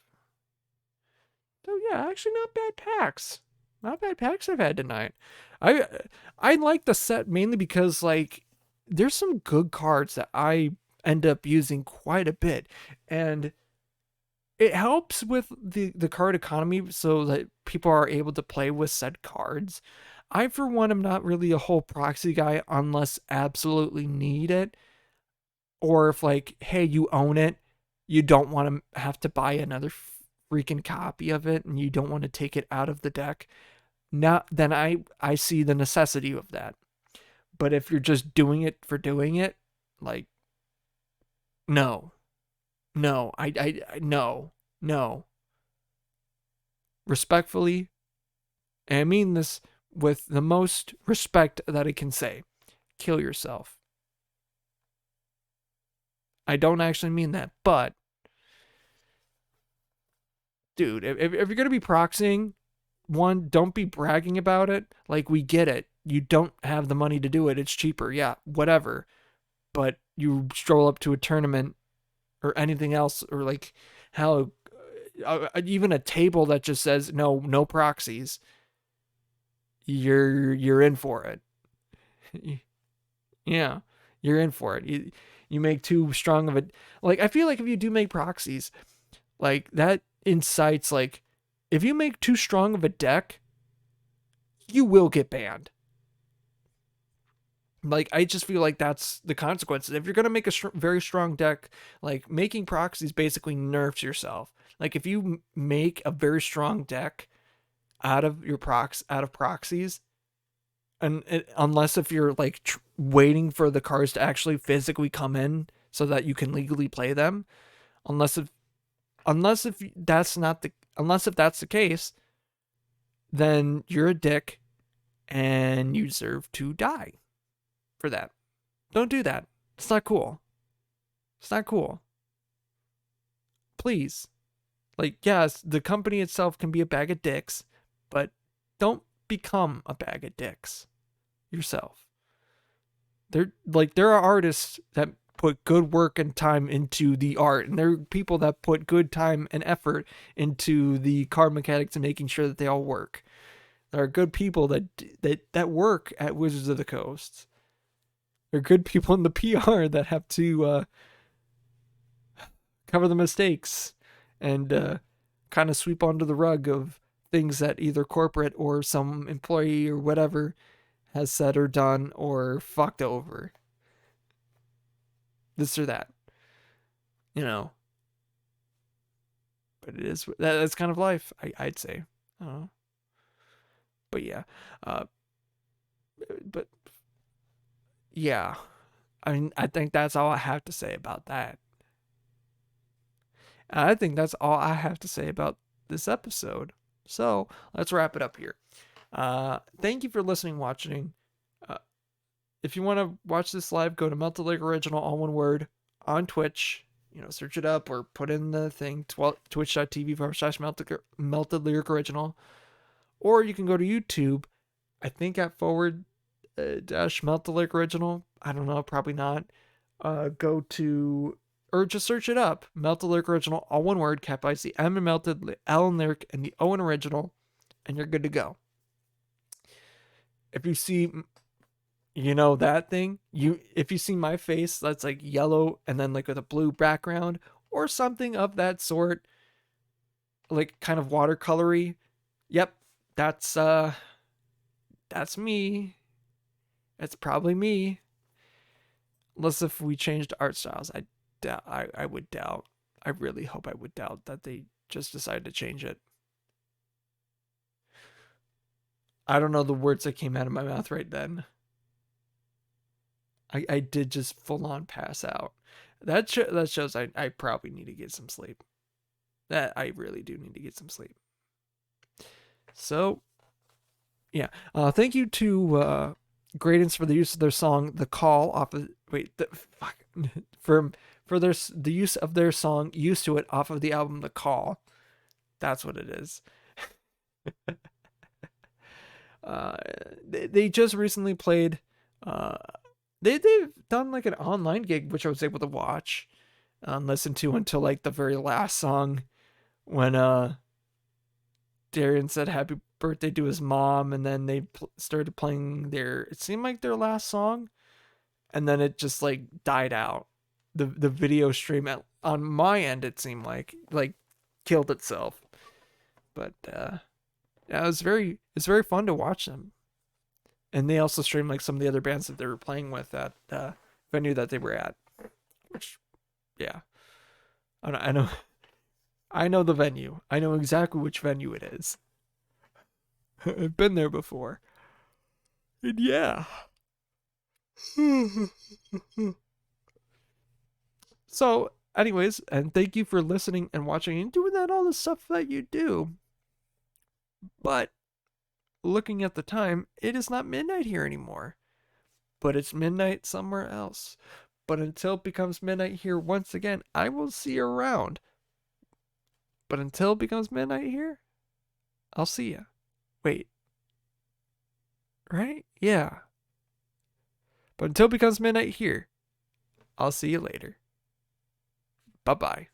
So yeah, actually not bad packs. Not bad packs I've had tonight. I like the set mainly because like there's some good cards that I end up using quite a bit, and it helps with the card economy so that people are able to play with said cards. I, for one, am not really a whole proxy guy unless absolutely need it. Or if like, hey, you own it, you don't want to have to buy another freaking copy of it, and you don't want to take it out of the deck. Then I see the necessity of that. But if you're just doing it for doing it, like, no. No, no. Respectfully, and I mean this with the most respect that I can say, kill yourself. I don't actually mean that, but dude, if you're going to be proxying, one, don't be bragging about it. Like, we get it. You don't have the money to do it. It's cheaper. Yeah, whatever. But you stroll up to a tournament or anything else, or like how even a table that just says no proxies, you're in for it. Yeah, you're in for it. You make too strong of a, like, I feel like if you do make proxies, like that incites, like, if you make too strong of a deck, you will get banned. Like, I just feel like that's the consequences. If you're going to make a very strong deck, like, making proxies basically nerfs yourself. Like, if you make a very strong deck out of proxies, and unless if you're, like, waiting for the cards to actually physically come in so that you can legally play them, unless if that's the case, then you're a dick and you deserve to die for that. Don't do that. It's not cool. It's not cool. Please. Like, yes, the company itself can be a bag of dicks, but don't become a bag of dicks yourself. There are artists that put good work and time into the art, and there are people that put good time and effort into the card mechanics and making sure that they all work. There are good people that work at Wizards of the Coast. There are good people in the PR that have to cover the mistakes and kind of sweep under the rug of things that either corporate or some employee or whatever has said or done or fucked over. This or that. you know, but it is that's kind of life. I'd say. I don't know. But yeah, but yeah, I mean, I think that's all I have to say about that. I think that's all I have to say about this episode. So let's wrap it up here. Thank you for listening, watching. Uh, if you want to watch this live, go to Melted Lake Original, all one word, on Twitch. You know, search it up or put in the thing, twitch.tv/Melted Lyric Original. Or you can go to YouTube, I think at forward dash Melted Lake Original. I don't know, probably not. Go to, or just search it up, Melted Lyric Original, all one word, capitalize the M in Melted, the L in Lyric, and the O in Original, and you're good to go. If you see, you know, that thing, if you see my face that's like yellow and then like with a blue background or something of that sort, like kind of watercolory, yep, that's me. It's probably me. Unless if we changed art styles, I would doubt. I really hope I would doubt that they just decided to change it. I don't know the words that came out of my mouth right then. I did just full on pass out. That shows I probably need to get some sleep. That I really do need to get some sleep. So, yeah. Thank you to Gradance for the use of their song "The Call" off of for the use of their song "Used to It" off of the album "The Call." That's what it is. They just recently played. They've done like an online gig, which I was able to watch and listen to until like the very last song, when Darian said happy birthday to his mom, and then they started playing it seemed like their last song, and then it just like died out. The video stream on my end, it seemed like killed itself. But yeah, it's very fun to watch them. And they also streamed like some of the other bands that they were playing with at venue that they were at. Which, yeah, I know the venue. I know exactly which venue it is. I've been there before. And yeah. So, anyways, and thank you for listening and watching and doing all the stuff that you do. But looking at the time, it is not midnight here anymore. But it's midnight somewhere else. But until it becomes midnight here once again, I will see you around. But until it becomes midnight here, I'll see you. Wait. Right? Yeah. But until it becomes midnight here, I'll see you later. Bye-bye.